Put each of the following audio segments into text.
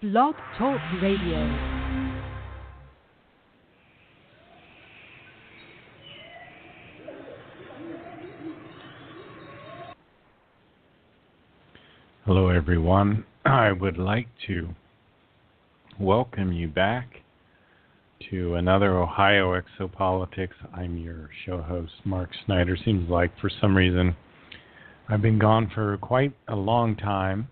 Blog Talk Radio. Hello, everyone. I would like to welcome you back to another Ohio Exopolitics. I'm your show host, Mark Snyder. Seems like for some reason I've been gone for quite a long time,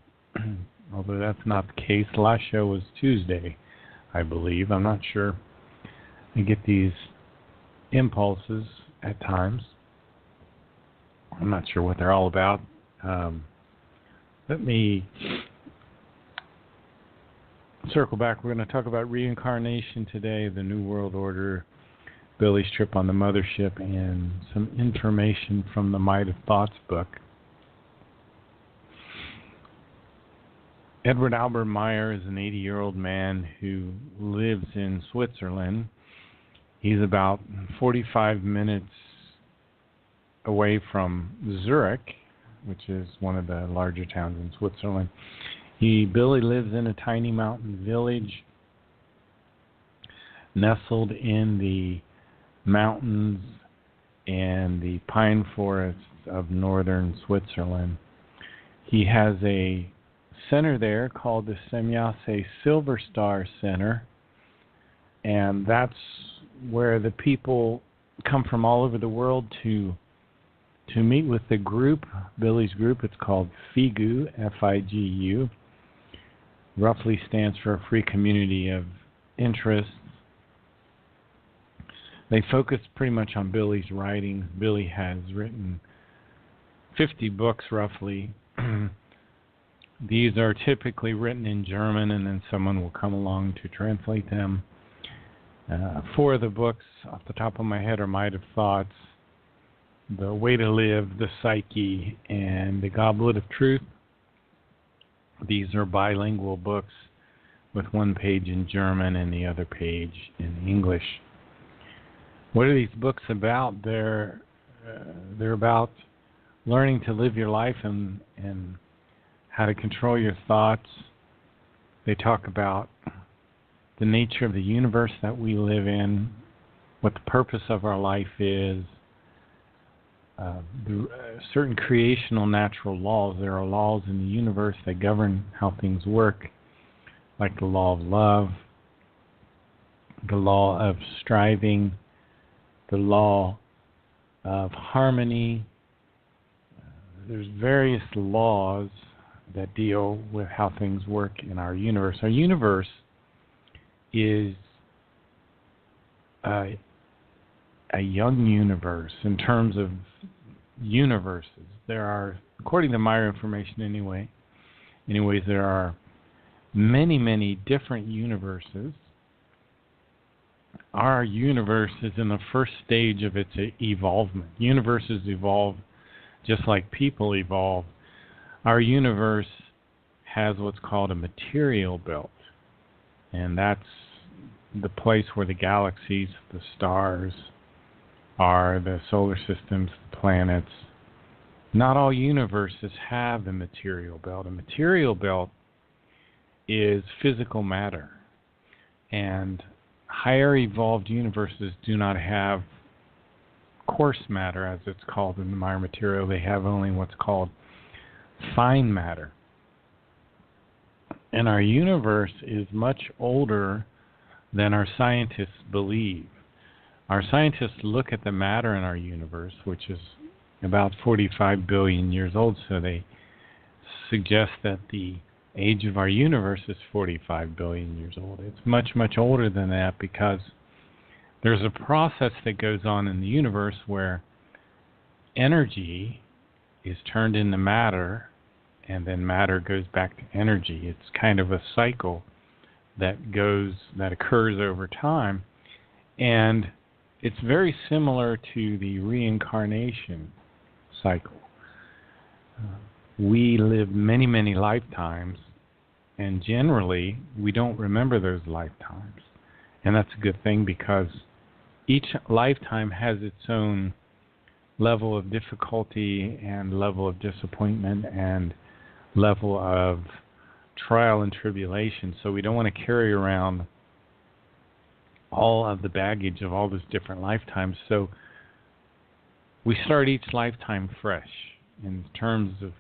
although that's not the case. The last show was Tuesday, I believe. I'm not sure. I get these impulses at times. I'm not sure what they're all about. Let me circle back. We're going to talk about reincarnation today, the New World Order, Billy's trip on the Mothership, and some information from the Might of Thoughts book. Edward Albert Meier is an 80-year-old man who lives in Switzerland. He's about 45 minutes away from Zurich, which is one of the larger towns in Switzerland. Billy lives in a tiny mountain village nestled in the mountains and the pine forests of northern Switzerland. He has a center there called the Semyase Silver Star Center, and that's where the people come from all over the world to meet with the group, Billy's group. It's called FIGU, F-I-G-U. Roughly stands for a free community of interests. They focus pretty much on Billy's writings. Billy has written 50 books, roughly. These are typically written in German, and then someone will come along to translate them. 4 of the books, off the top of my head, are Might of Thoughts, The Way to Live, The Psyche, and The Goblet of Truth. These are bilingual books with one page in German and the other page in English. What are these books about? They're about learning to live your life and how to control your thoughts. They talk about the nature of the universe that we live in, what the purpose of our life is, certain creational natural laws. There are laws in the universe that govern how things work, like the law of love, the law of striving, the law of harmony. There's various laws that deal with how things work in our universe. Our universe is a young universe in terms of universes. There are, according to my information anyways, there are many, many different universes. Our universe is in the first stage of its evolvement. Universes evolve just like people evolve. Our universe has what's called a material belt, and that's the place where the galaxies, the stars are, the solar systems, the planets. Not all universes have the material belt. A material belt is physical matter, and higher evolved universes do not have coarse matter, as it's called in the Meier material. They have only what's called fine matter. And our universe is much older than our scientists believe. Our scientists look at the matter in our universe, which is about 45 billion years old, so they suggest that the age of our universe is 45 billion years old. It's much, much older than that because there's a process that goes on in the universe where energy is turned into matter, and then matter goes back to energy. It's kind of a cycle that occurs over time, and it's very similar to the reincarnation cycle. We live many, many lifetimes, and generally we don't remember those lifetimes, and that's a good thing because each lifetime has its own level of difficulty and level of disappointment and level of trial and tribulation, so we don't want to carry around all of the baggage of all those different lifetimes. So we start each lifetime fresh in terms of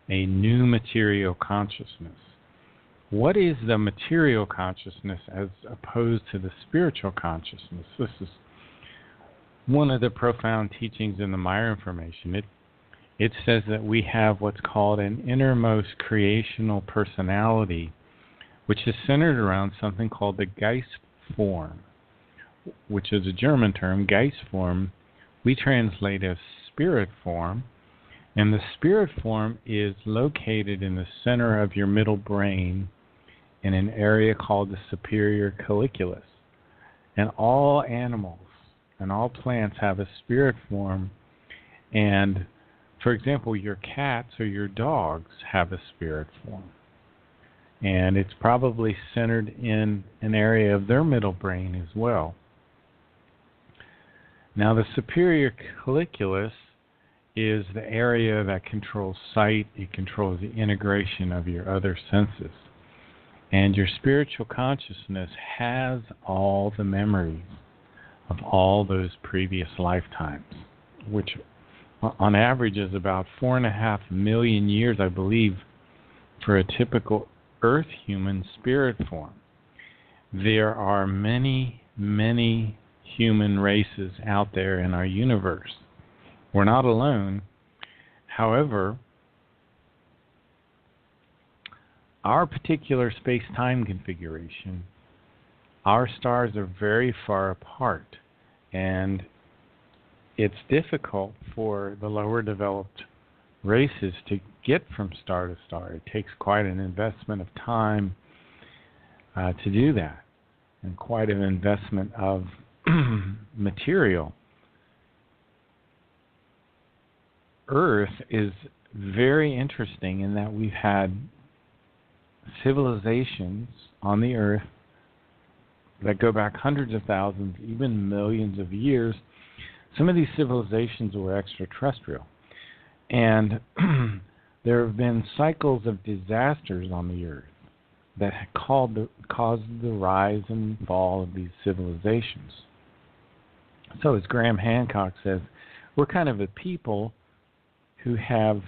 a new material consciousness. What is the material consciousness as opposed to the spiritual consciousness? This is one of the profound teachings in the Meier information. It says that we have what's called an innermost creational personality, which is centered around something called the Geist form, which is a German term. Geist form we translate as spirit form, and the spirit form is located in the center of your middle brain in an area called the superior colliculus. And all animals and all plants have a spirit form, and for example, your cats or your dogs have a spirit form. And it's probably centered in an area of their middle brain as well. Now, the superior colliculus is the area that controls sight. It controls the integration of your other senses. And your spiritual consciousness has all the memories of all those previous lifetimes, which on average is about 4.5 million years, I believe, for a typical Earth human spirit form. There are many, many human races out there in our universe. We're not alone. However, our particular space-time configuration, our stars are very far apart, and it's difficult for the lower developed races to get from star to star. It takes quite an investment of time to do that, and quite an investment of material. Earth is very interesting in that we've had civilizations on the Earth that go back hundreds of thousands, even millions of years. Some of these civilizations were extraterrestrial. And there have been cycles of disasters on the Earth that caused the rise and fall of these civilizations. So as Graham Hancock says, we're kind of a people who have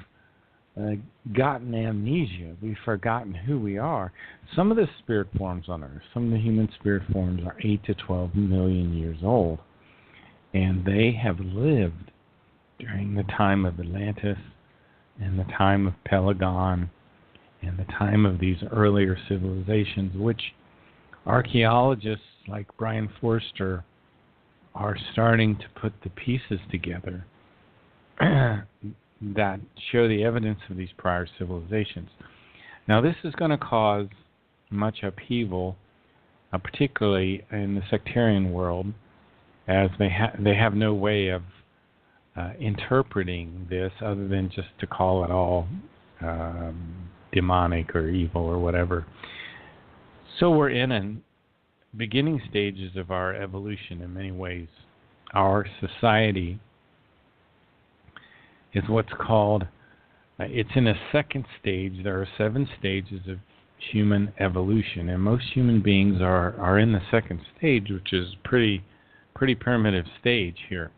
gotten amnesia. We've forgotten who we are. Some of the spirit forms on Earth, some of the human spirit forms are 8 to 12 million years old. And they have lived during the time of Atlantis and the time of Pelagon and the time of these earlier civilizations, which archaeologists like Brian Forster are starting to put the pieces together that show the evidence of these prior civilizations. Now, this is going to cause much upheaval, particularly in the sectarian world, as they have no way of interpreting this other than just to call it all demonic or evil or whatever. So we're in beginning stages of our evolution in many ways. Our society is what's called, it's in a second stage. There are 7 stages of human evolution, and most human beings are in the second stage, which is pretty primitive stage here.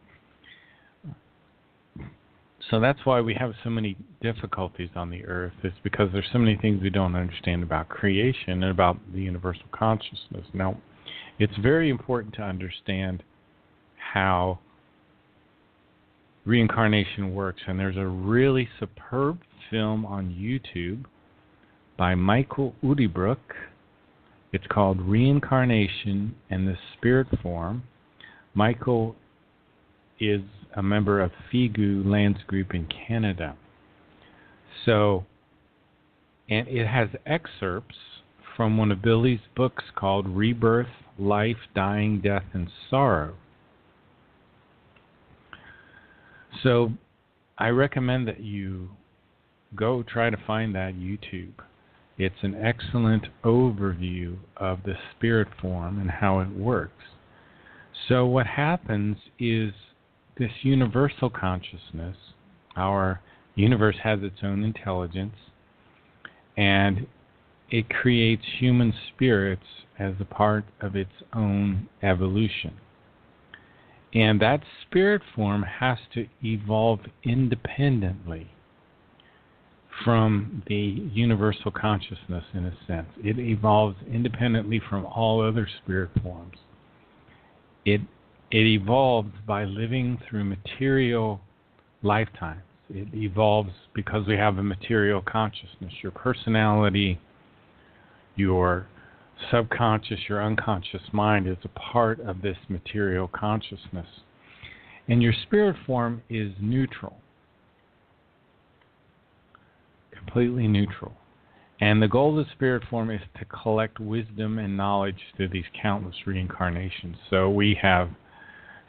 So that's why we have so many difficulties on the Earth. It's because there's so many things we don't understand about creation and about the universal consciousness. Now, it's very important to understand how reincarnation works, and there's a really superb film on YouTube by Michael Udibrook. It's called Reincarnation and the Spirit Form. Michael is a member of Figu Lands Group in Canada. So, and it has excerpts from one of Billy's books called Rebirth, Life, Dying, Death, and Sorrow. So, I recommend that you go try to find that YouTube. It's an excellent overview of the spirit form and how it works. So what happens is this universal consciousness, our universe has its own intelligence, and it creates human spirits as a part of its own evolution. And that spirit form has to evolve independently from the universal consciousness, in a sense. It evolves independently from all other spirit forms. It evolves by living through material lifetimes. It evolves because we have a material consciousness. Your personality, your subconscious, your unconscious mind is a part of this material consciousness. And your spirit form is neutral, completely neutral. And the goal of the spirit form is to collect wisdom and knowledge through these countless reincarnations. So we have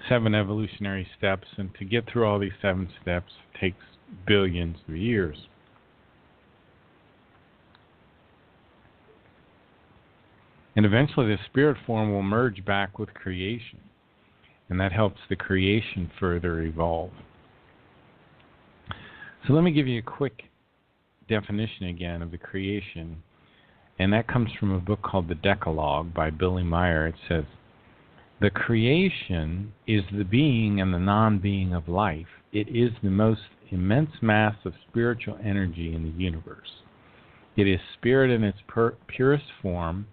7 evolutionary steps, and to get through all these 7 steps takes billions of years. And eventually the spirit form will merge back with creation, and that helps the creation further evolve. So let me give you a quick definition again of the creation, and that comes from a book called The Decalogue by Billy Meier. It says, "The creation is the being and the non-being of life. It is the most immense mass of spiritual energy in the universe. It is spirit in its purest form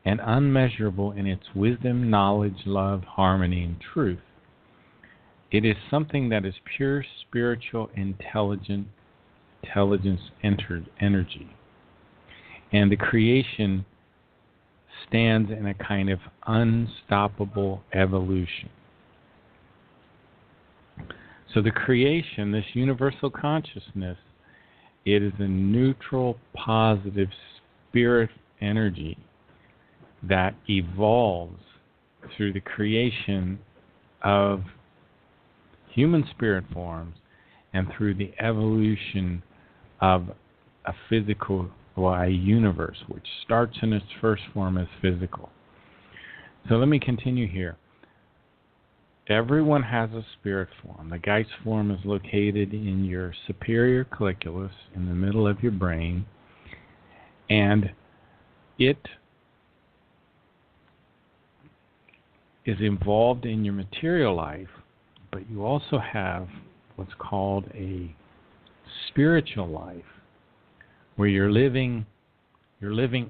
and unmeasurable in its wisdom, knowledge, love, harmony, and truth. It is something that is pure spiritual intelligence entered energy. And the creation stands in a kind of unstoppable evolution." So the creation, this universal consciousness, it is a neutral, positive spirit energy that evolves through the creation of human spirit forms and through the evolution of a physical, a universe, which starts in its first form as physical. So let me continue here. Everyone has a spirit form. The Geist form is located in your superior colliculus, in the middle of your brain, and it is involved in your material life, but you also have what's called a spiritual life, where you're living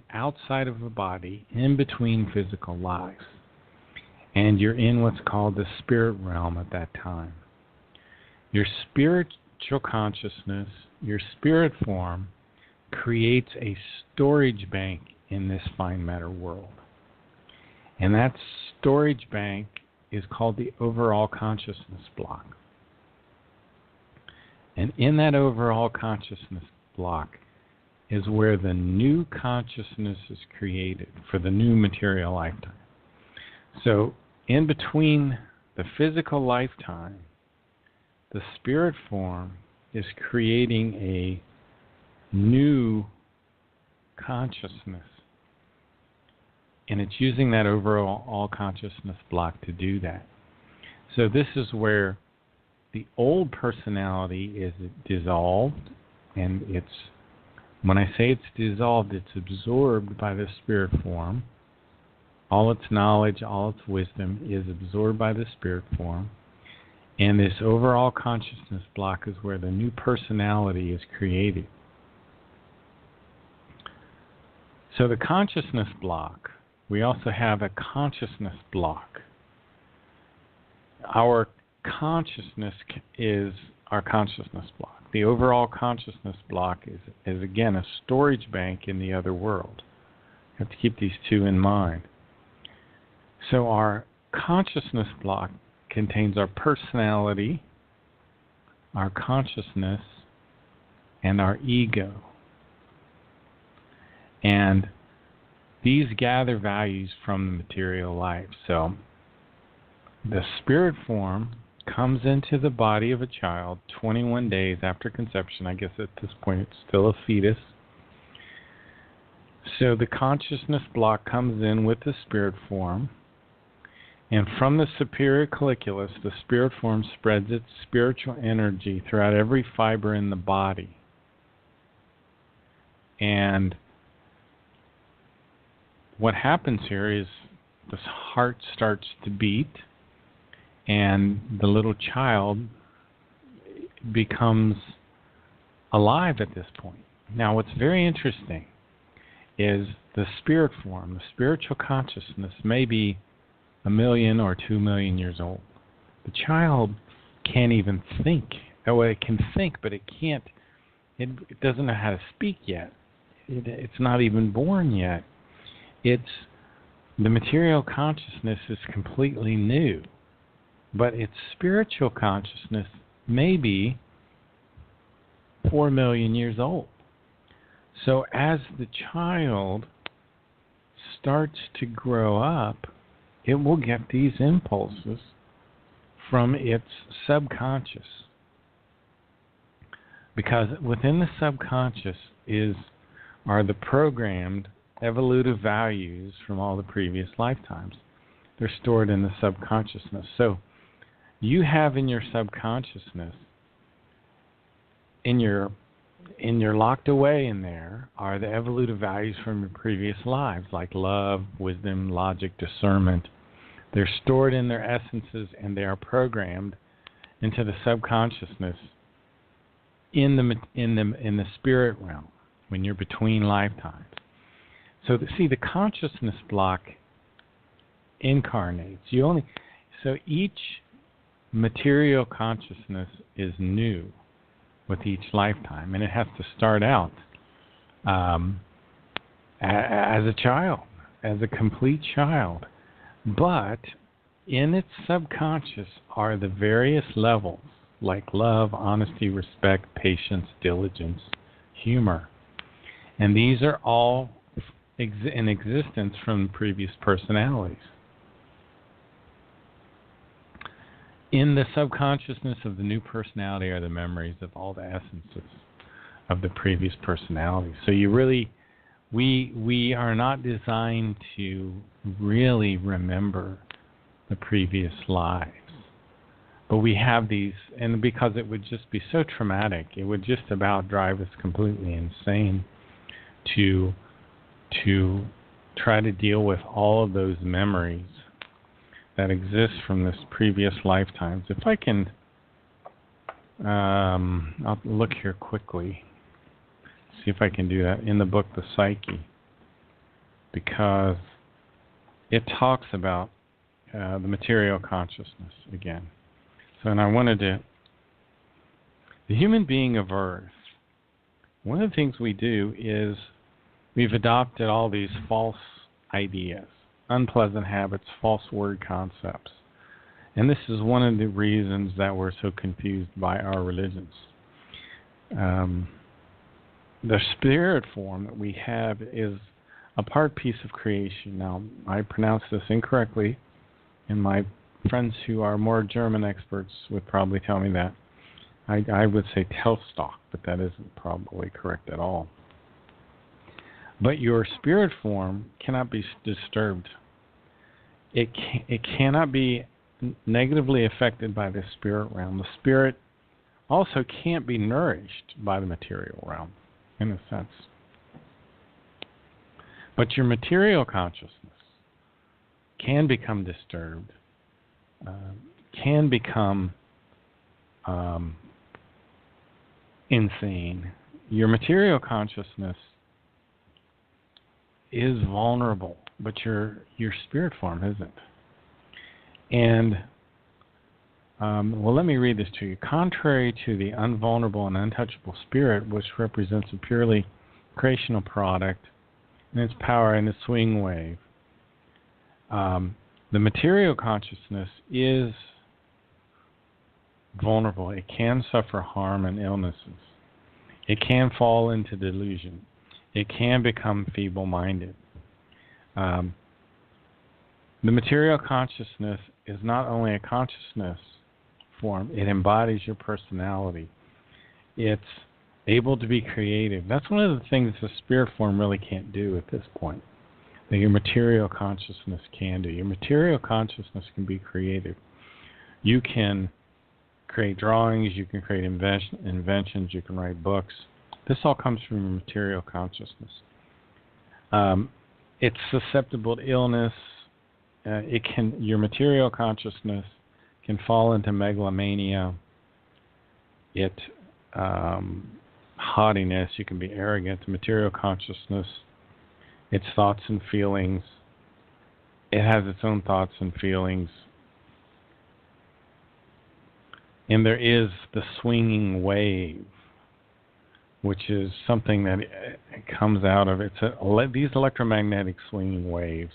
outside of the body, in between physical lives, and you're in what's called the spirit realm at that time. Your spiritual consciousness, your spirit form, creates a storage bank in this fine matter world. And that storage bank is called the overall consciousness block. And in that overall consciousness block is where the new consciousness is created for the new material lifetime. So in between the physical lifetime, the spirit form is creating a new consciousness. And it's using that overall consciousness block to do that. So this is where the old personality is dissolved, and when I say it's dissolved, it's absorbed by the spirit form. All its knowledge, all its wisdom is absorbed by the spirit form. And this overall consciousness block is where the new personality is created. So the consciousness block, we also have a consciousness block. Our consciousness is our consciousness block. The overall consciousness block is again a storage bank in the other world. You have to keep these two in mind. So our consciousness block contains our personality, our consciousness, and our ego. And these gather values from the material life. So the spirit form comes into the body of a child 21 days after conception. I guess at this point it's still a fetus. So the consciousness block comes in with the spirit form. And from the superior colliculus, the spirit form spreads its spiritual energy throughout every fiber in the body. And what happens here is this heart starts to beat, and the little child becomes alive at this point. Now, what's very interesting is the spirit form, the spiritual consciousness, may be 1 million or 2 million years old. The child can't even think. Oh, it can think, but it can't. It doesn't know how to speak yet. It's not even born yet. The material consciousness is completely new, but its spiritual consciousness may be 4 million years old. So as the child starts to grow up, it will get these impulses from its subconscious. Because within the subconscious are the programmed evolutive values from all the previous lifetimes. They're stored in the subconsciousness. So you have in your subconsciousness, in your locked away in there, are the evolutive values from your previous lives, like love, wisdom, logic, discernment. They're stored in their essences, and they are programmed into the subconsciousness in the spirit realm when you're between lifetimes. So the consciousness block incarnates. So each material consciousness is new with each lifetime, and it has to start out as a child, as a complete child. But in its subconscious are the various levels, like love, honesty, respect, patience, diligence, humor. And these are all in existence from previous personalities. In the subconsciousness of the new personality are the memories of all the essences of the previous personalities. So we are not designed to really remember the previous lives. But we have these, and because it would just be so traumatic, it would just about drive us completely insane to try to deal with all of those memories that exist from this previous lifetimes. If I can, I'll look here quickly, see if I can do that in the book, The Psyche, because it talks about the material consciousness again. So, and I wanted to, the human being of Earth, one of the things we do is we've adopted all these false ideas, unpleasant habits, false word concepts. And this is one of the reasons that we're so confused by our religions. The spirit form that we have is a part piece of creation. Now, I pronounce this incorrectly, and my friends who are more German experts would probably tell me that. I would say Telstock, but that isn't probably correct at all. But your spirit form cannot be disturbed. It cannot be negatively affected by the spirit realm. The spirit also can't be nourished by the material realm, in a sense. But your material consciousness can become disturbed, can become insane. Your material consciousness is vulnerable, but your spirit form isn't. And well, let me read this to you. Contrary to the invulnerable and untouchable spirit, which represents a purely creational product in its power and its swing wave, the material consciousness is vulnerable. It can suffer harm and illnesses. It can fall into delusion. It can become feeble-minded. The material consciousness is not only a consciousness form, it embodies your personality. It's able to be creative. That's one of the things the spirit form really can't do at this point, that your material consciousness can do. Your material consciousness can be creative. You can create drawings, you can create inventions, you can write books. This all comes from your material consciousness. it's susceptible to illness. Your material consciousness can fall into megalomania. Haughtiness. You can be arrogant. The material consciousness, its thoughts and feelings. It has its own thoughts and feelings. And there is the swinging wave, which is something that comes out of these electromagnetic swinging waves.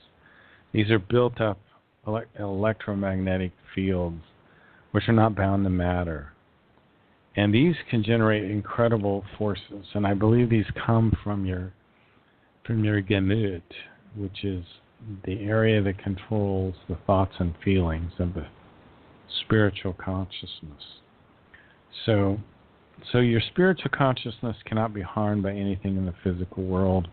These are built up electromagnetic fields, which are not bound to matter. And these can generate incredible forces. And I believe these come from your Gemüt, which is the area that controls the thoughts and feelings of the spiritual consciousness. So your spiritual consciousness cannot be harmed by anything in the physical world,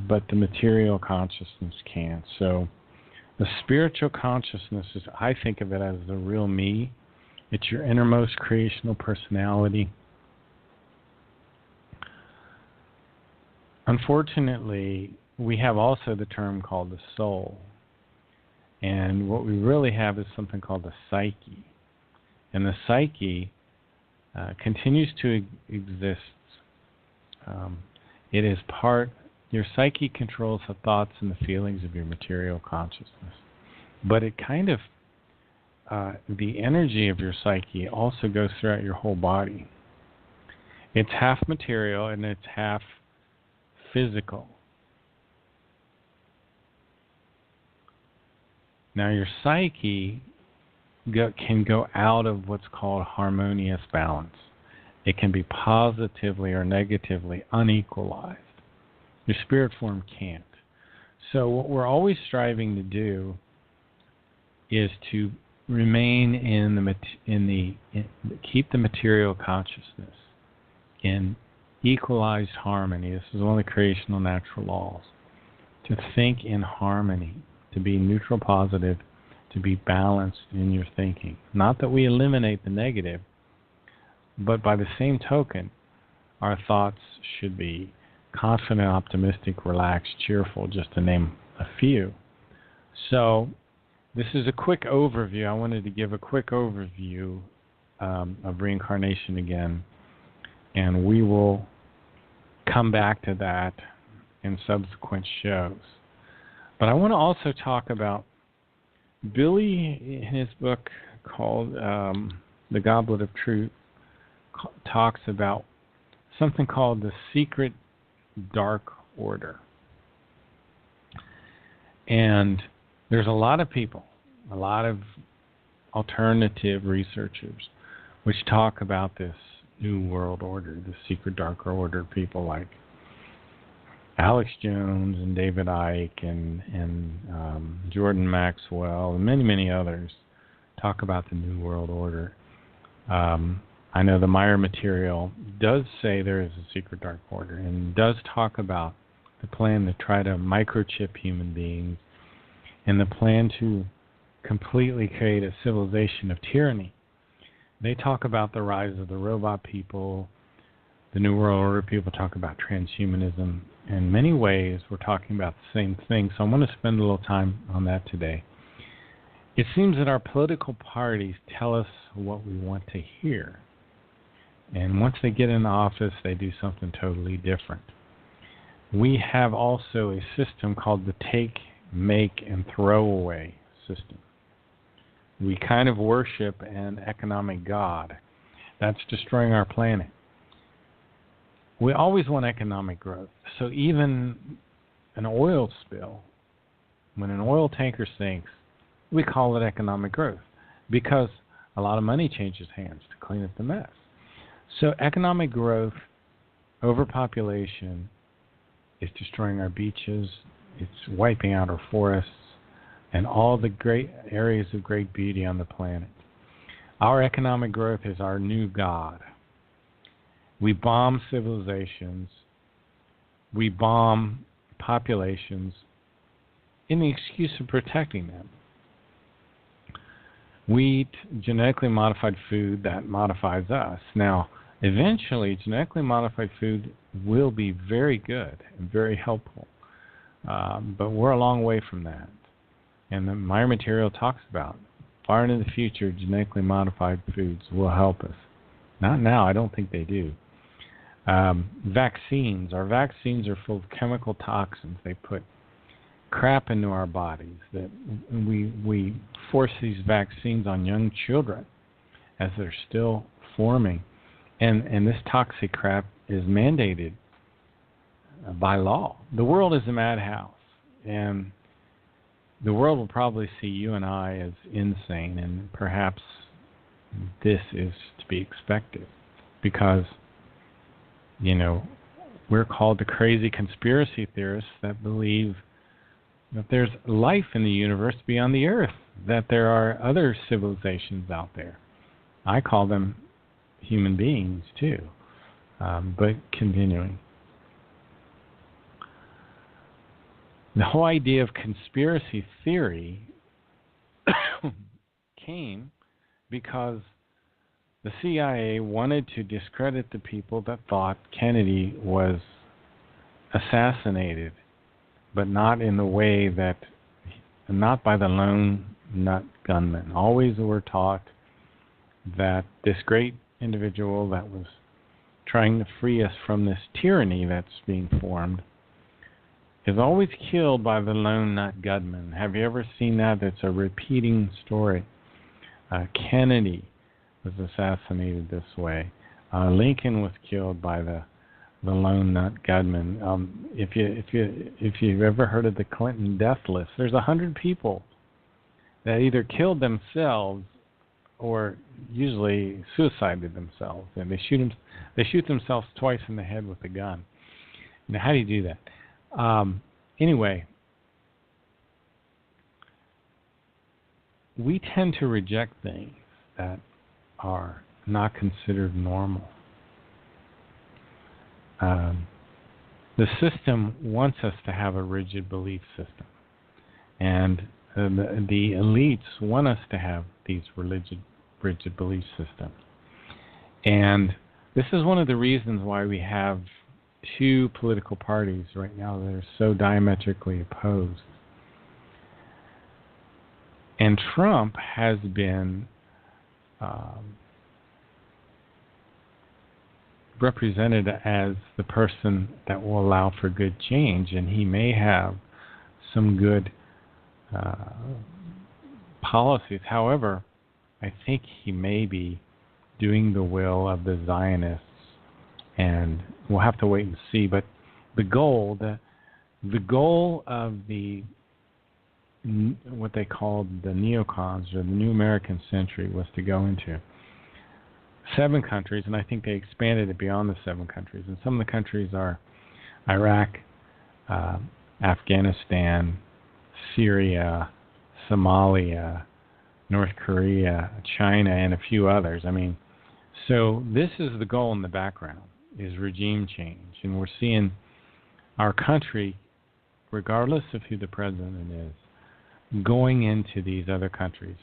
but the material consciousness can. So the spiritual consciousness I think of it as the real me. It's your innermost creational personality. Unfortunately, we have also the term called the soul. And what we really have is something called the psyche. And the psyche continues to exist. It is your psyche controls the thoughts and the feelings of your material consciousness. But it kind of, the energy of your psyche also goes throughout your whole body. It's half material and it's half physical. Now your psyche can go out of what's called harmonious balance. It can be positively or negatively unequalized. Your spirit form can't. So what we're always striving to do is to remain keep the material consciousness in equalized harmony. This is one of the creational natural laws. To think in harmony, to be neutral positive, to be balanced in your thinking. Not that we eliminate the negative, but by the same token, our thoughts should be confident, optimistic, relaxed, cheerful, just to name a few. So this is a quick overview. I wanted to give a quick overview of reincarnation again, and we will come back to that in subsequent shows. But I want to also talk about Billy, in his book called The Goblet of Truth, talks about something called the secret dark order. And there's a lot of people, a lot of alternative researchers, which talk about this new world order, the secret dark order. People like Alex Jones and David Icke and Jordan Maxwell and many, many others talk about the new world order. I know the Meier material does say there is a secret dark order and does talk about the plan to try to microchip human beings and the plan to completely create a civilization of tyranny. They talk about the rise of the robot people. The New World Order people talk about transhumanism. In many ways, we're talking about the same thing, so I want to spend a little time on that today. It seems that our political parties tell us what we want to hear. And once they get in office, they do something totally different. We have also a system called the take, make, and throw away system. We kind of worship an economic god. That's destroying our planet. We always want economic growth. So even an oil spill, when an oil tanker sinks, we call it economic growth because a lot of money changes hands to clean up the mess. So economic growth, overpopulation, is destroying our beaches, it's wiping out our forests, and all the great areas of great beauty on the planet. Our economic growth is our new god. We bomb civilizations, we bomb populations in the excuse of protecting them. We eat genetically modified food that modifies us. Now, eventually, genetically modified food will be very good and very helpful. But we're a long way from that. And the Meier material talks about far into the future, genetically modified foods will help us. Not now, I don't think they do. Vaccines. Our vaccines are full of chemical toxins. They put crap into our bodies. That we force these vaccines on young children as they're still forming. And this toxic crap is mandated by law. The world is a madhouse. And the world will probably see you and I as insane, and perhaps this is to be expected because, we're called the crazy conspiracy theorists that believe that there's life in the universe beyond the earth, that there are other civilizations out there. I call them human beings too, but continuing. The whole idea of conspiracy theory came because the CIA wanted to discredit the people that thought Kennedy was assassinated, but not in the way that, not by the lone nut gunman. Always were taught that this great individual that was trying to free us from this tyranny that's being formed is always killed by the lone nut gunman. Have you ever seen that? It's a repeating story. Kennedy was assassinated this way. Lincoln was killed by the lone nut gunman. If you've ever heard of the Clinton death list, there's 100 people that either killed themselves or usually suicided themselves, and they shoot themselves twice in the head with a gun. Now, how do you do that? Anyway, we tend to reject things that are not considered normal. The system wants us to have a rigid belief system, and the elites want us to have these rigid belief systems. And this is one of the reasons why we have two political parties right now that are so diametrically opposed. And Trump has been represented as the person that will allow for good change, and he may have some good policies. However, I think he may be doing the will of the Zionists, and we'll have to wait and see. But the goal of the what they called the neocons, or the New American Century, was to go into 7 countries, and I think they expanded it beyond the 7 countries. And some of the countries are Iraq, Afghanistan, Syria, Somalia, North Korea, China, and a few others. So this is the goal in the background, is regime change. And we're seeing our country, regardless of who the president is, going into these other countries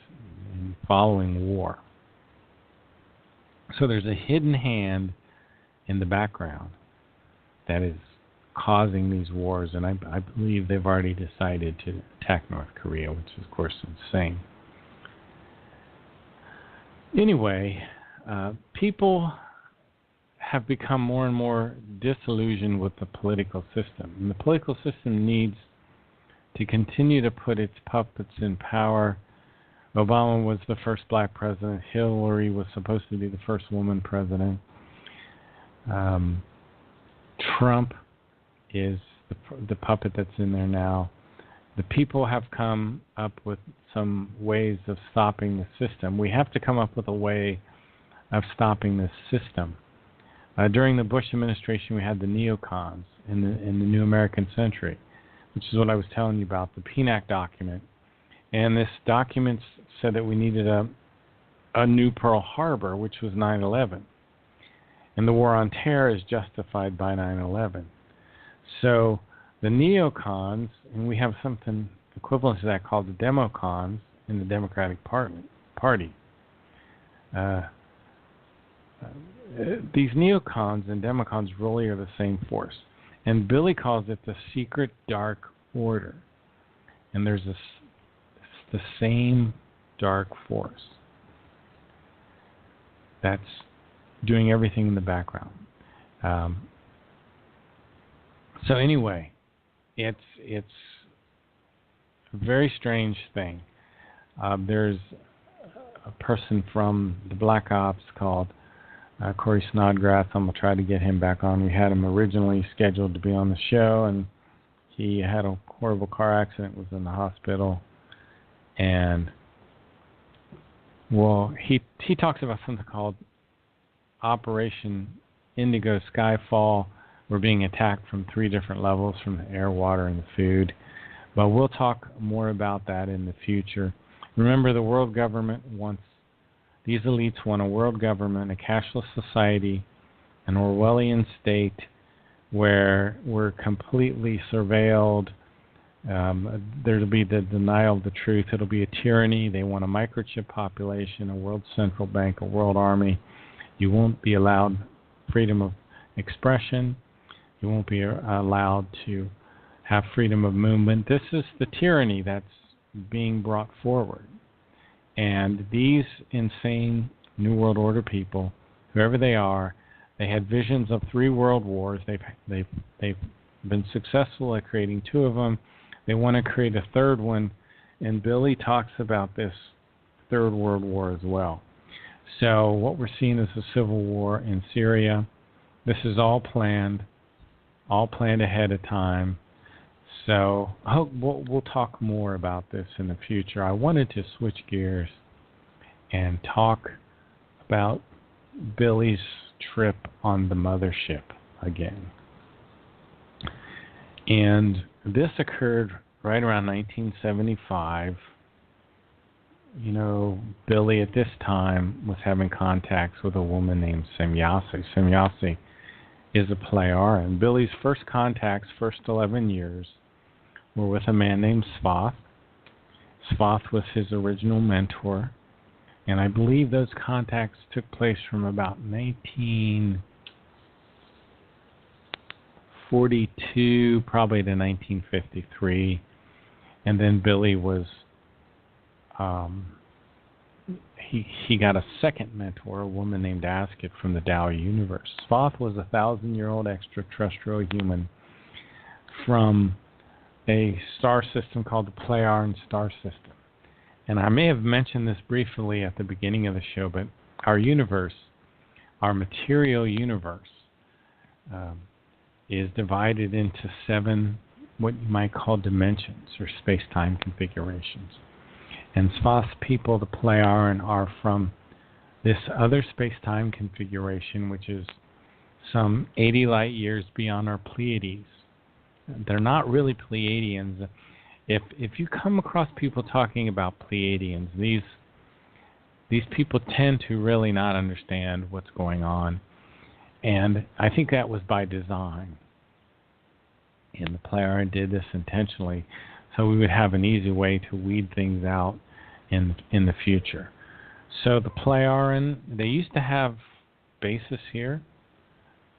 and following war. So there's a hidden hand in the background that is causing these wars, and I believe they've already decided to attack North Korea, which is, of course, insane. Anyway, people have become more and more disillusioned with the political system, and the political system needs to continue to put its puppets in power. Obama was the first black president. Hillary was supposed to be the first woman president. Trump is the puppet that's in there now. The people have come up with some ways of stopping the system. We have to come up with a way of stopping this system. During the Bush administration, we had the neocons in the New American Century, which is what I was telling you about, the PNAC document. And this document said that we needed a new Pearl Harbor, which was 9/11. And the war on terror is justified by 9/11. So the neocons, and we have something equivalent to that called the democons in the Democratic Party. These neocons and democons really are the same force. And Billy calls it the secret dark order. And there's the same dark force that's doing everything in the background. So anyway, it's a very strange thing. There's a person from the Black Ops called Corey Snodgrass. I'm going to try to get him back on. We had him originally scheduled to be on the show, and he had a horrible car accident, was in the hospital. And, well, he talks about something called Operation Indigo Skyfall. We're being attacked from 3 different levels, from the air, water, and the food. But we'll talk more about that in the future. Remember, the world government these elites want a world government, a cashless society, an Orwellian state where we're completely surveilled. There'll be the denial of the truth. It'll be a tyranny. They want a microchip population, a world central bank, a world army. You won't be allowed freedom of expression. You won't be allowed to have freedom of movement. This is the tyranny that's being brought forward. And these insane New World Order people, whoever they are, they had visions of 3 world wars. They've been successful at creating 2 of them. They want to create a 3rd one, and Billy talks about this 3rd world war as well. So what we're seeing is a civil war in Syria. This is all planned ahead of time. So we'll talk more about this in the future. I wanted to switch gears and talk about Billy's trip on the Mothership again. And this occurred right around 1975. You know, Billy at this time was having contacts with a woman named Semyase. Semyase is a player, and Billy's first 11 years, were with a man named Svath. Svath was his original mentor, and I believe those contacts took place from about 1942, probably to 1953, and then Billy was, he got a second mentor, a woman named Asket from the Tao universe. Svath was a 1,000-year-old extraterrestrial human from a star system called the Pleiadian star system. And I may have mentioned this briefly at the beginning of the show, but our universe, our material universe, is divided into 7 what you might call dimensions or space-time configurations. And Svath's people, the Pleiadian, are from this other space-time configuration, which is some 80 light years beyond our Pleiades. They're not really Pleiadians. If you come across people talking about Pleiadians, these people tend to really not understand what's going on. And I think that was by design. And the Pleiadian did this intentionally, so we would have an easy way to weed things out in the future. So the Pleiadian, they used to have bases here,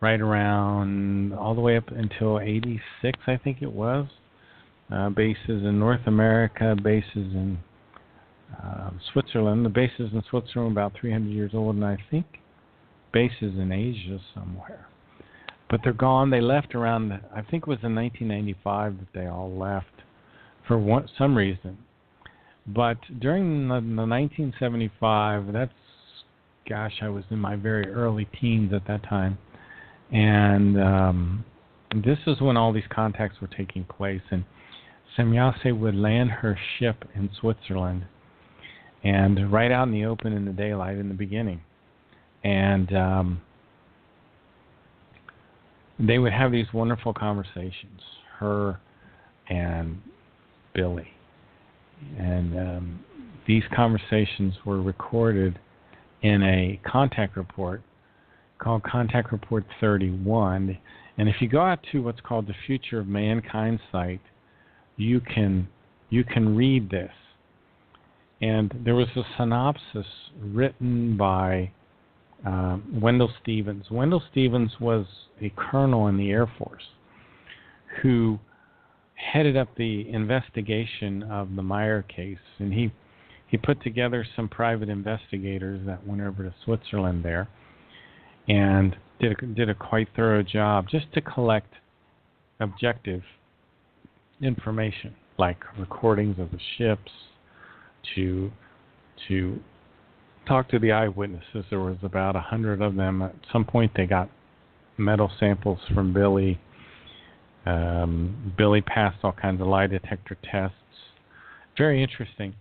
right around all the way up until 86, I think it was. Bases in North America, bases in Switzerland. The bases in Switzerland are about 300 years old, and I think bases in Asia somewhere. But they're gone. They left around, I think it was in 1995 that they all left for some reason. But during the 1975, I was in my very early teens at that time. And this is when all these contacts were taking place. And Semyase would land her ship in Switzerland, and right out in the open in the daylight in the beginning. And they would have these wonderful conversations, her and Billy. And these conversations were recorded in a contact report called Contact Report 31. And if you go out to what's called the Future of Mankind site, you can read this. And there was a synopsis written by Wendell Stevens. Wendell Stevens was a colonel in the Air Force who headed up the investigation of the Meier case, and he put together some private investigators that went over to Switzerland there and did a quite thorough job just to collect objective information, like recordings of the ships, to talk to the eyewitnesses. There was about 100 of them. At some point, they got metal samples from Billy. Billy passed all kinds of lie detector tests. Very interesting.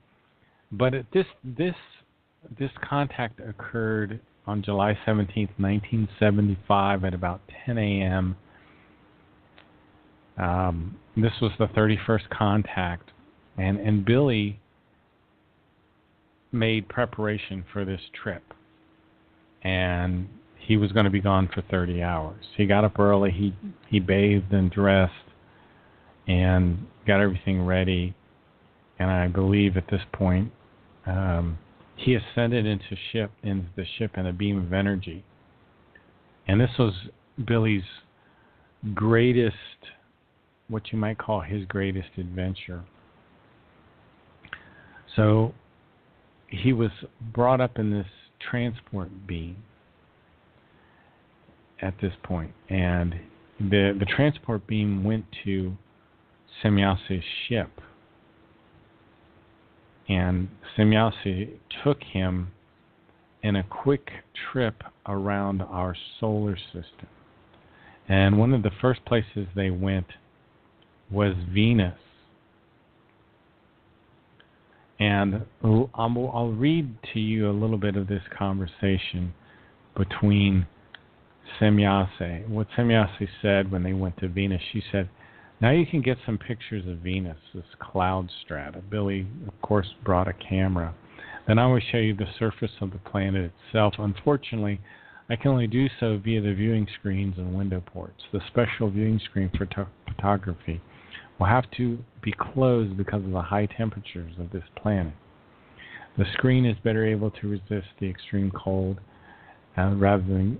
But this contact occurred on July 17th, 1975 at about 10 a.m. This was the 31st contact, and Billy made preparation for this trip, and he was going to be gone for 30 hours. He got up early, he bathed and dressed and got everything ready, and I believe at this point he ascended into the ship in a beam of energy. And this was Billy's greatest, what you might call his greatest adventure. So he was brought up in this transport beam at this point, and the transport beam went to Semjase's ship, and Semjase took him in a quick trip around our solar system. And one of the first places they went was Venus. And I'll read to you a little bit of this conversation between Semjase. What Semjase said when they went to Venus, she said, "Now you can get some pictures of Venus, this cloud strata." Billy, of course, brought a camera. Then I will show you the surface of the planet itself. Unfortunately, I can only do so via the viewing screens and window ports. The special viewing screen for photography will have to be closed because of the high temperatures of this planet. The screen is better able to resist the extreme cold rather than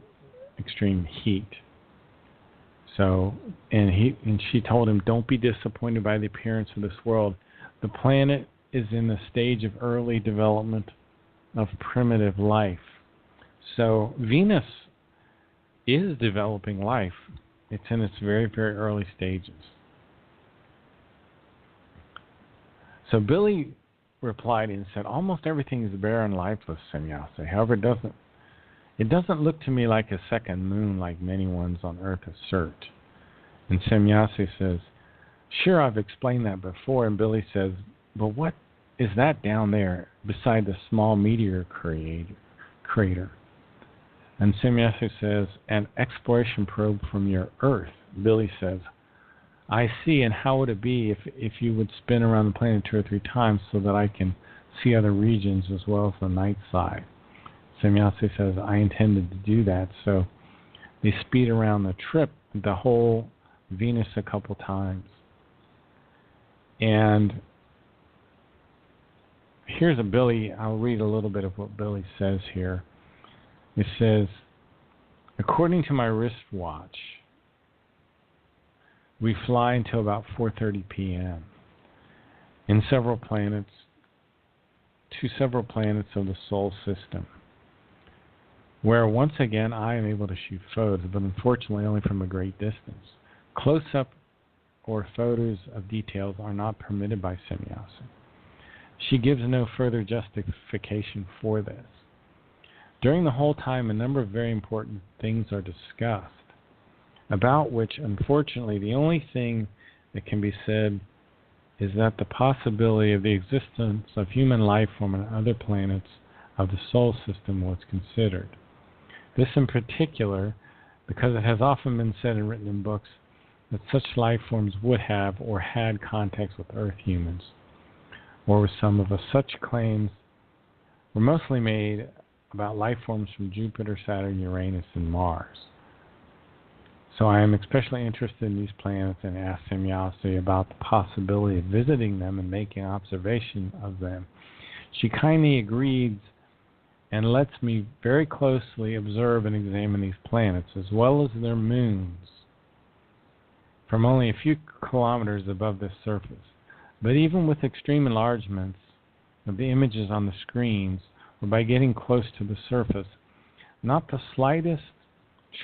extreme heat. So, and she told him, "Don't be disappointed by the appearance of this world. The planet is in the stage of early development of primitive life." So Venus is developing life. It's in its very, very early stages. So Billy replied and said, "Almost everything is barren, lifeless, Semjase. However, it doesn't look to me like a second moon like many ones on Earth assert." And Semjase says, "Sure, I've explained that before." And Billy says, "But what is that down there beside the small meteor crater?" And Semjase says, "An exploration probe from your Earth." Billy says, "I see, and how would it be if you would spin around the planet 2 or 3 times so that I can see other regions as well as the night side?" Semjase says, "I intended to do that." So they speed around the whole Venus a couple times. And here's I'll read a little bit of what Billy says here. It says, "According to my wristwatch, we fly until about 4:30 p.m. to several planets of the Sol system, where once again I am able to shoot photos, but unfortunately only from a great distance. Close-up or photos of details are not permitted by Semjase. She gives no further justification for this. During the whole time, a number of very important things are discussed, about which, unfortunately, the only thing that can be said is that the possibility of the existence of human life form on other planets of the Sol system was considered. This in particular, because it has often been said and written in books that such life forms would have or had contacts with Earth humans, or with some of us. Such claims were mostly made about life forms from Jupiter, Saturn, Uranus, and Mars. So I am especially interested in these planets and asked Semjase about the possibility of visiting them and making observation of them. She kindly agrees and lets me very closely observe and examine these planets, as well as their moons, from only a few kilometers above the surface. But even with extreme enlargements of the images on the screens, or by getting close to the surface, not the slightest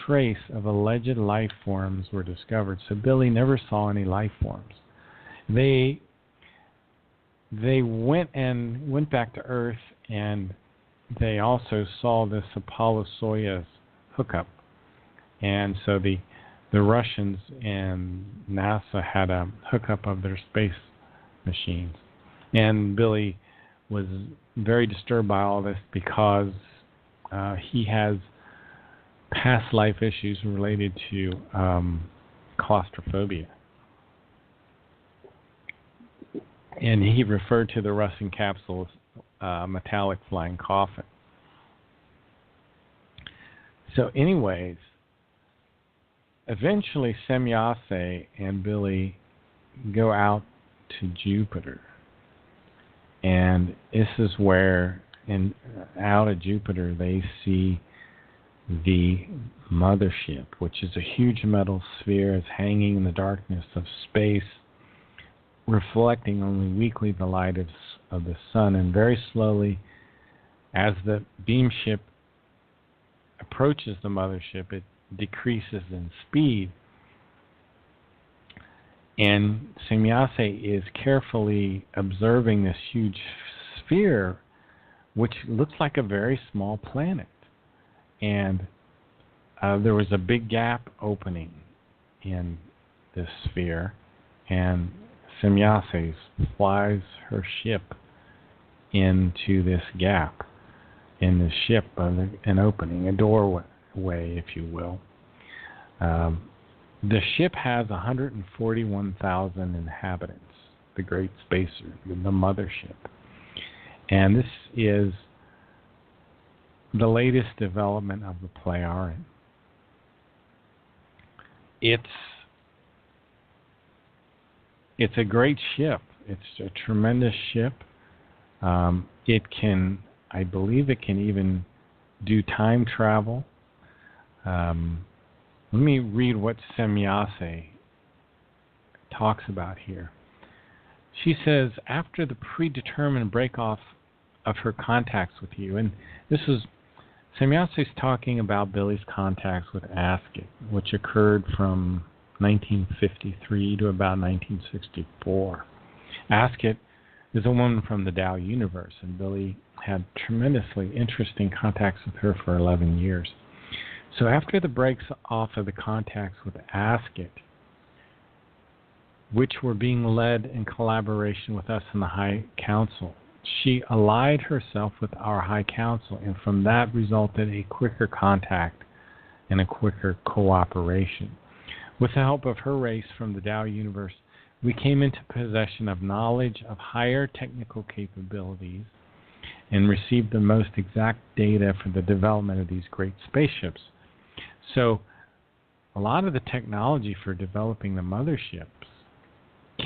trace of alleged life forms were discovered. So Billy never saw any life forms. They went back to Earth, and they also saw this Apollo-Soyuz hookup. And so the Russians and NASA had a hookup of their space machines. And Billy was very disturbed by all this because he has past life issues related to claustrophobia. And he referred to the Russian capsule as metallic flying coffin. So anyways, eventually Semyase and Billy go out to Jupiter. And this is where, out at Jupiter, they see the Mothership, which is a huge metal sphere is hanging in the darkness of space, reflecting only weakly the light of the sun. And very slowly, as the beam ship approaches the Mothership, it decreases in speed. And Semyase is carefully observing this huge sphere, which looks like a very small planet. And there was a big gap opening in this sphere, and Semyase flies her ship into this gap in the ship, an opening, a doorway, if you will. The ship has 141,000 inhabitants, the Great Spacer, the Mothership. And this is the latest development of the Pleiaren. It's a great ship. It's a tremendous ship. I believe it can even do time travel. Let me read what Semyase talks about here. She says, after the predetermined break-off of her contacts with you, and this is, Semyase's talking about Billy's contacts with Asket, which occurred from 1953 to about 1964. Asket is a woman from the Tao universe, and Billy had tremendously interesting contacts with her for 11 years. So after the breaks off of the contacts with Asket, which were being led in collaboration with us in the High Council, she allied herself with our High Council, and from that resulted a quicker contact and a quicker cooperation. With the help of her race from the Tao universe, we came into possession of knowledge of higher technical capabilities and received the most exact data for the development of these great spaceships. So a lot of the technology for developing the motherships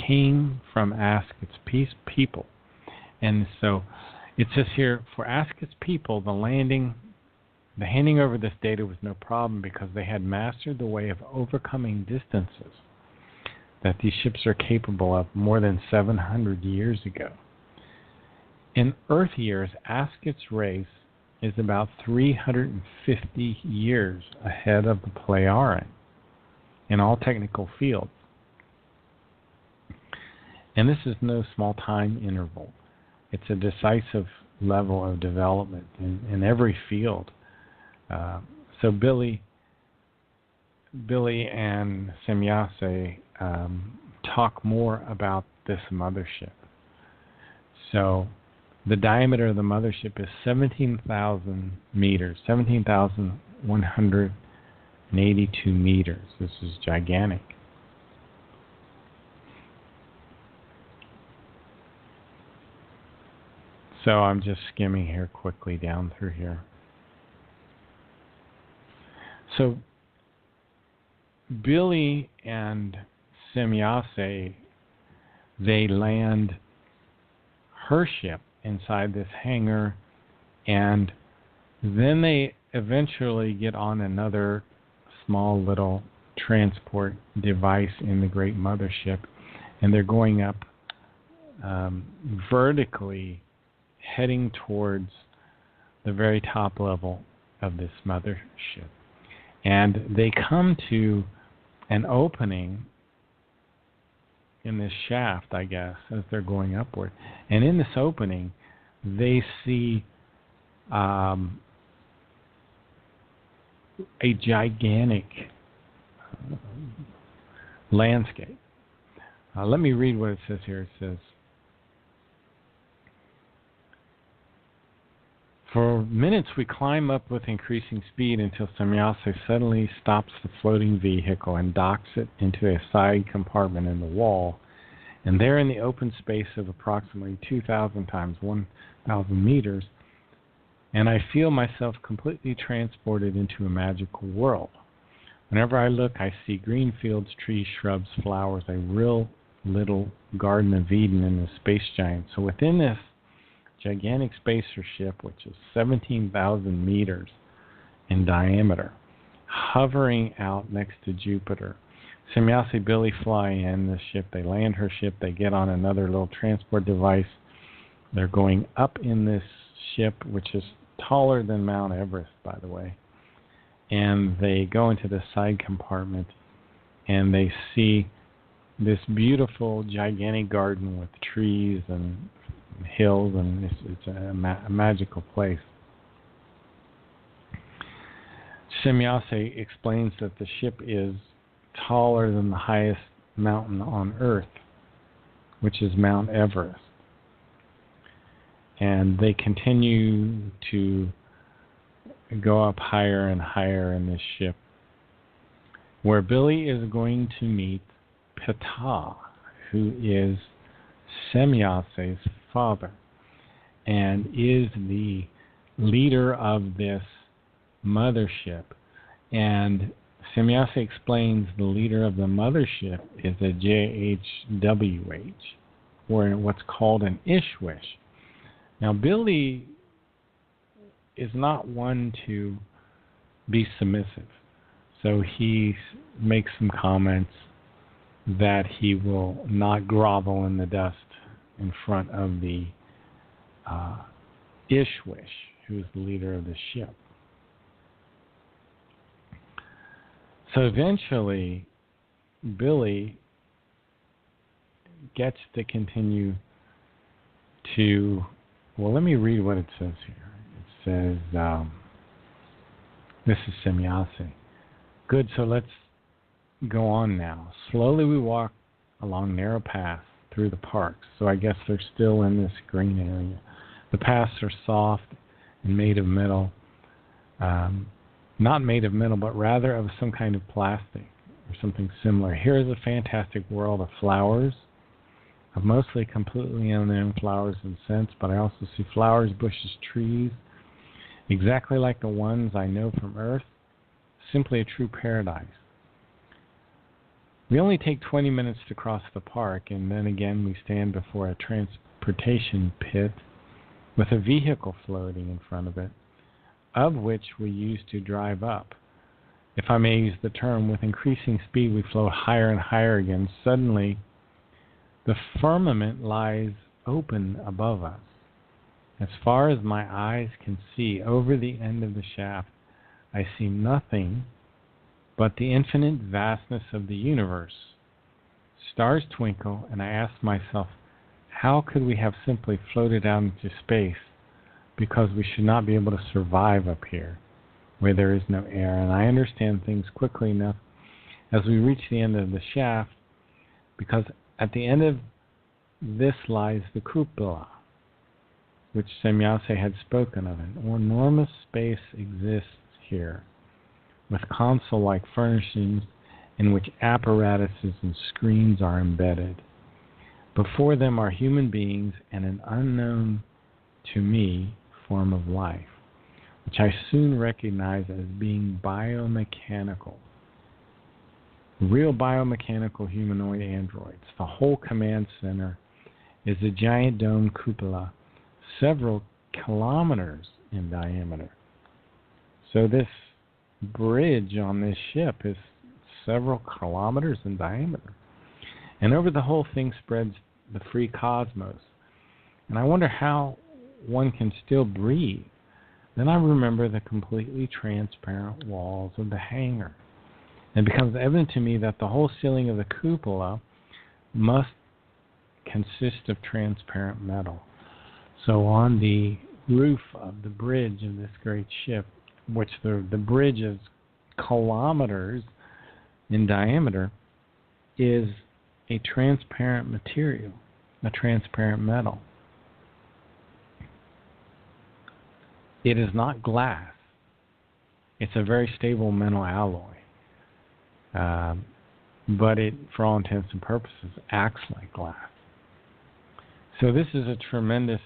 came from Asket's people. And so it says here, for Asket's people, the handing over this data was no problem because they had mastered the way of overcoming distances that these ships are capable of more than 700 years ago. In Earth years, Asket's race is about 350 years ahead of the Pleiaren in all technical fields. And this is no small time interval. It's a decisive level of development in every field. So Billy and Semyase talk more about this mothership. So the diameter of the mothership is 17,000 meters, 17,182 meters. This is gigantic. So I'm just skimming here quickly down through here. So Billy and Semyase, they land her ship inside this hangar, and then they eventually get on another small little transport device in the great mothership, and they're going up vertically, heading towards the very top level of this mothership. And they come to an opening in this shaft, I guess, as they're going upward. And in this opening, they see a gigantic landscape. Let me read what it says here. It says, for minutes we climb up with increasing speed until Semyase suddenly stops the floating vehicle and docks it into a side compartment in the wall. And there in the open space of approximately 2,000 times 1,000 meters, and I feel myself completely transported into a magical world. Whenever I look, I see green fields, trees, shrubs, flowers, a real little Garden of Eden in the space giant. So within this gigantic spacer ship, which is 17,000 meters in diameter, hovering out next to Jupiter, Semyase, Billy fly in the ship. They land her ship. They get on another little transport device. They're going up in this ship, which is taller than Mount Everest, by the way. And they go into the side compartment, and they see this beautiful, gigantic garden with trees and hills, and it's a magical place. Semyase explains that the ship is taller than the highest mountain on Earth, which is Mount Everest. And they continue to go up higher and higher in this ship, where Billy is going to meet Ptah, who is Semyase's father, and is the leader of this mothership. And Semyase explains the leader of the mothership is a JHWH, or what's called an Ishwish. Now, Billy is not one to be submissive, so he makes some comments that he will not grovel in the dust in front of the Ishwish, who is the leader of the ship. So eventually, Billy gets to continue to, well, let me read what it says here. It says, this is Semyase. Good, so let's go on now. Slowly we walk along narrow paths through the parks. So I guess they're still in this green area. The paths are soft and made of metal. Not made of metal, but rather of some kind of plastic or something similar. Here is a fantastic world of flowers, of mostly completely unknown flowers and scents, but I also see flowers, bushes, trees, exactly like the ones I know from Earth. Simply a true paradise. We only take 20 minutes to cross the park, and then again we stand before a transportation pit with a vehicle floating in front of it, of which we use to drive up. If I may use the term, with increasing speed we float higher and higher again. Suddenly, the firmament lies open above us. As far as my eyes can see, over the end of the shaft, I see nothing but the infinite vastness of the universe. Stars twinkle, and I ask myself, how could we have simply floated out into space? Because we should not be able to survive up here, where there is no air. And I understand things quickly enough as we reach the end of the shaft, because at the end of this lies the cupola, which Semyase had spoken of. An enormous space exists here, with console-like furnishings in which apparatuses and screens are embedded. Before them are human beings and an unknown to me form of life, which I soon recognize as being biomechanical. Real biomechanical humanoid androids. The whole command center is a giant dome cupola, several kilometers in diameter. So this bridge on this ship is several kilometers in diameter. And over the whole thing spreads the free cosmos. And I wonder how one can still breathe. Then I remember the completely transparent walls of the hangar. And it becomes evident to me that the whole ceiling of the cupola must consist of transparent metal. So on the roof of the bridge of this great ship, which the bridge is kilometers in diameter, is a transparent material, a transparent metal. It is not glass. It's a very stable metal alloy. But it, for all intents and purposes, acts like glass. So this is a tremendous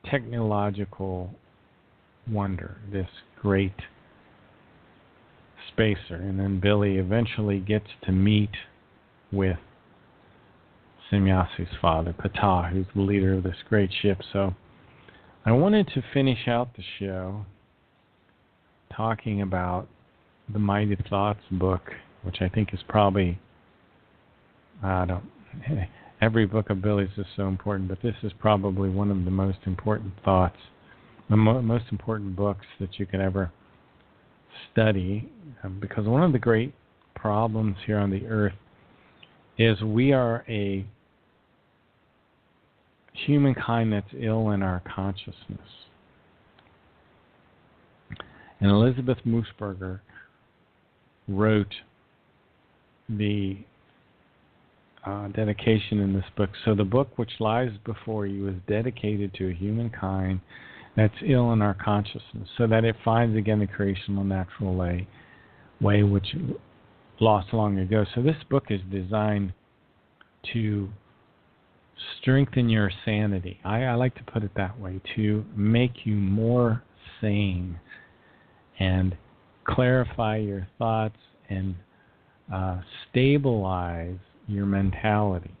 technological wonder, this great spacer. And then Billy eventually gets to meet with Semyasu's father, Ptah, who's the leader of this great ship. So I wanted to finish out the show talking about the Mighty Thoughts book, which I think is probably, every book of Billy's is so important, but this is probably one of the most important thoughts, the most important books that you could ever study, because one of the great problems here on the earth is we are a humankind that's ill in our consciousness. And Elizabeth Moosberger wrote the dedication in this book. So the book which lies before you is dedicated to a humankind that's ill in our consciousness, so that it finds again the creational natural way which lost long ago. So this book is designed to strengthen your sanity. I like to put it that way, to make you more sane and clarify your thoughts and stabilize your mentality.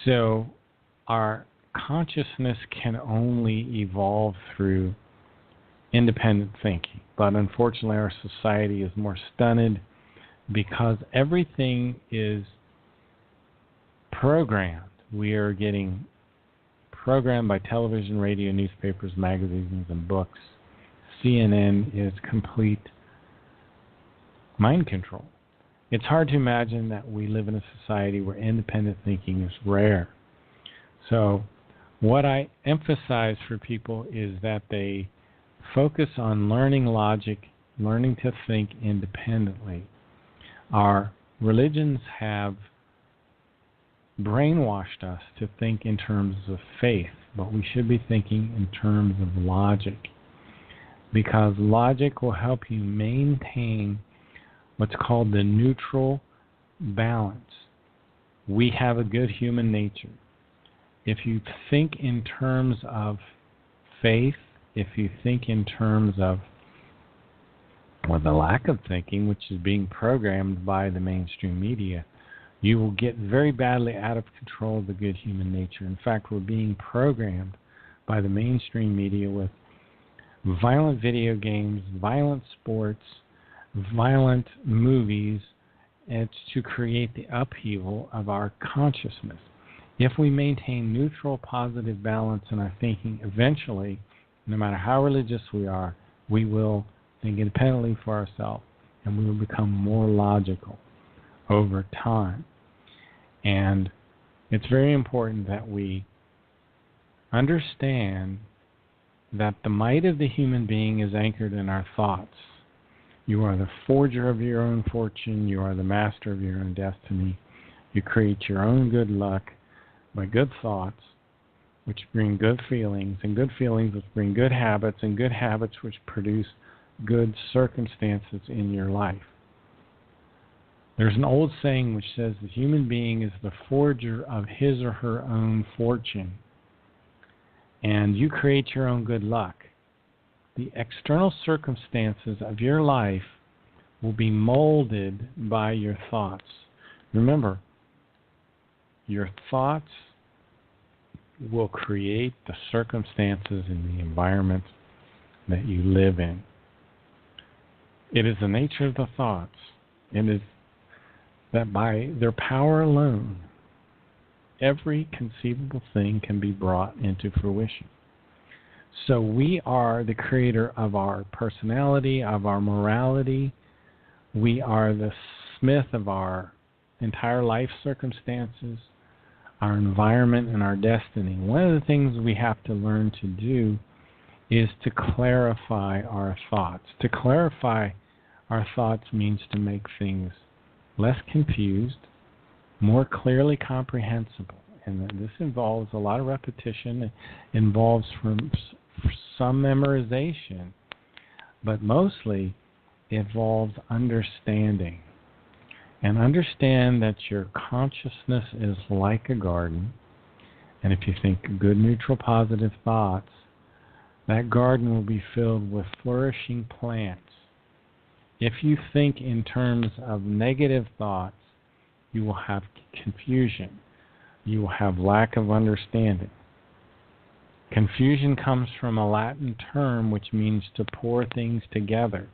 So our consciousness can only evolve through independent thinking. But unfortunately, our society is more stunted because everything is programmed. We are getting programmed by television, radio, newspapers, magazines, and books. CNN is complete mind control. It's hard to imagine that we live in a society where independent thinking is rare. So what I emphasize for people is that they focus on learning logic, learning to think independently. Our religions have brainwashed us to think in terms of faith, but we should be thinking in terms of logic, because logic will help you maintain what's called the neutral balance. We have a good human nature. If you think in terms of faith, if you think in terms of, or the lack of thinking, which is being programmed by the mainstream media, you will get very badly out of control of the good human nature. In fact, we're being programmed by the mainstream media with violent video games, violent sports, violent movies. It's to create the upheaval of our consciousness. If we maintain neutral, positive balance in our thinking, eventually, no matter how religious we are, we will think independently for ourselves, and we will become more logical over time. And it's very important that we understand that the might of the human being is anchored in our thoughts. You are the forger of your own fortune. You are the master of your own destiny. You create your own good luck by good thoughts, which bring good feelings, and good feelings which bring good habits, and good habits which produce good circumstances in your life. There's an old saying which says the human being is the forger of his or her own fortune, and you create your own good luck. The external circumstances of your life will be molded by your thoughts. Remember, your thoughts will create the circumstances and the environment that you live in. It is the nature of the thoughts. It is that by their power alone, every conceivable thing can be brought into fruition. So we are the creator of our personality, of our morality. We are the smith of our entire life circumstances, our environment, and our destiny. One of the things we have to learn to do is to clarify our thoughts. To clarify our thoughts means to make things less confused, more clearly comprehensible. And this involves a lot of repetition. It involves some memorization, but mostly it involves understanding. And understand that your consciousness is like a garden. And if you think good, neutral, positive thoughts, that garden will be filled with flourishing plants. If you think in terms of negative thoughts, you will have confusion. You will have lack of understanding. Confusion comes from a Latin term which means to pour things together,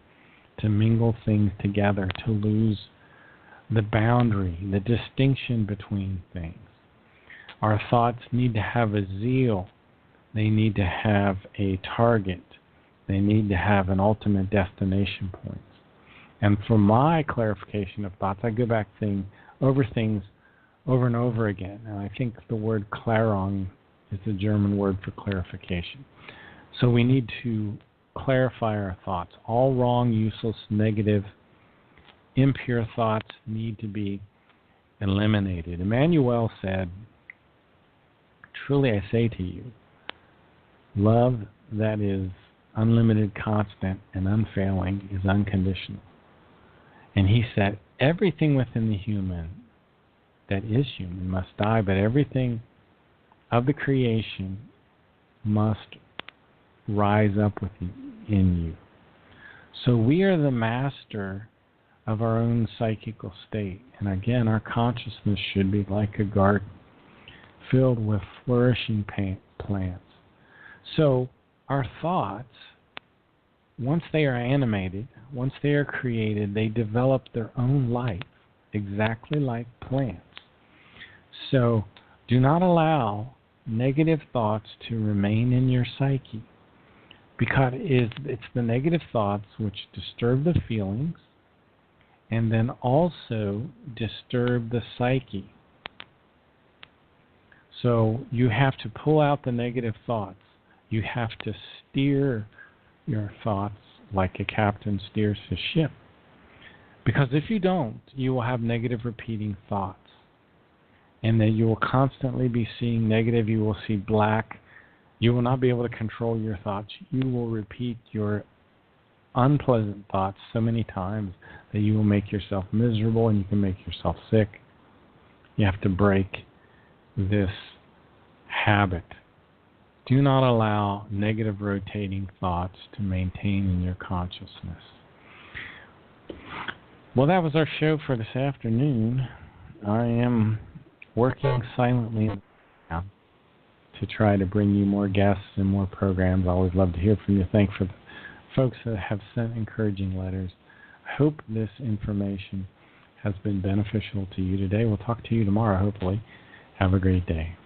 to mingle things together, to lose the boundary, the distinction between things. Our thoughts need to have a zeal. They need to have a target. They need to have an ultimate destination point. And for my clarification of thoughts, I go back over things over and over again. And I think the word Klärung is the German word for clarification. So we need to clarify our thoughts. All wrong, useless, negative, impure thoughts need to be eliminated. Emmanuel said, "Truly I say to you, love that is unlimited, constant, and unfailing is unconditional." And he said, everything within the human that is human must die, but everything of the creation must rise up in you. So we are the master of our own psychical state. And again, our consciousness should be like a garden filled with flourishing plants. So our thoughts, once they are animated, once they are created, they develop their own life, exactly like plants. So do not allow negative thoughts to remain in your psyche, because it's the negative thoughts which disturb the feelings and then also disturb the psyche. So you have to pull out the negative thoughts. You have to steer your thoughts like a captain steers his ship. Because if you don't, you will have negative repeating thoughts. And then you will constantly be seeing negative. You will see black. You will not be able to control your thoughts. You will repeat your unpleasant thoughts so many times that you will make yourself miserable and you can make yourself sick. You have to break this habit. Do not allow negative rotating thoughts to maintain in your consciousness. Well, that was our show for this afternoon. I am working silently now to try to bring you more guests and more programs. I always love to hear from you. Thanks for the folks that have sent encouraging letters. I hope this information has been beneficial to you today. We'll talk to you tomorrow, hopefully. Have a great day.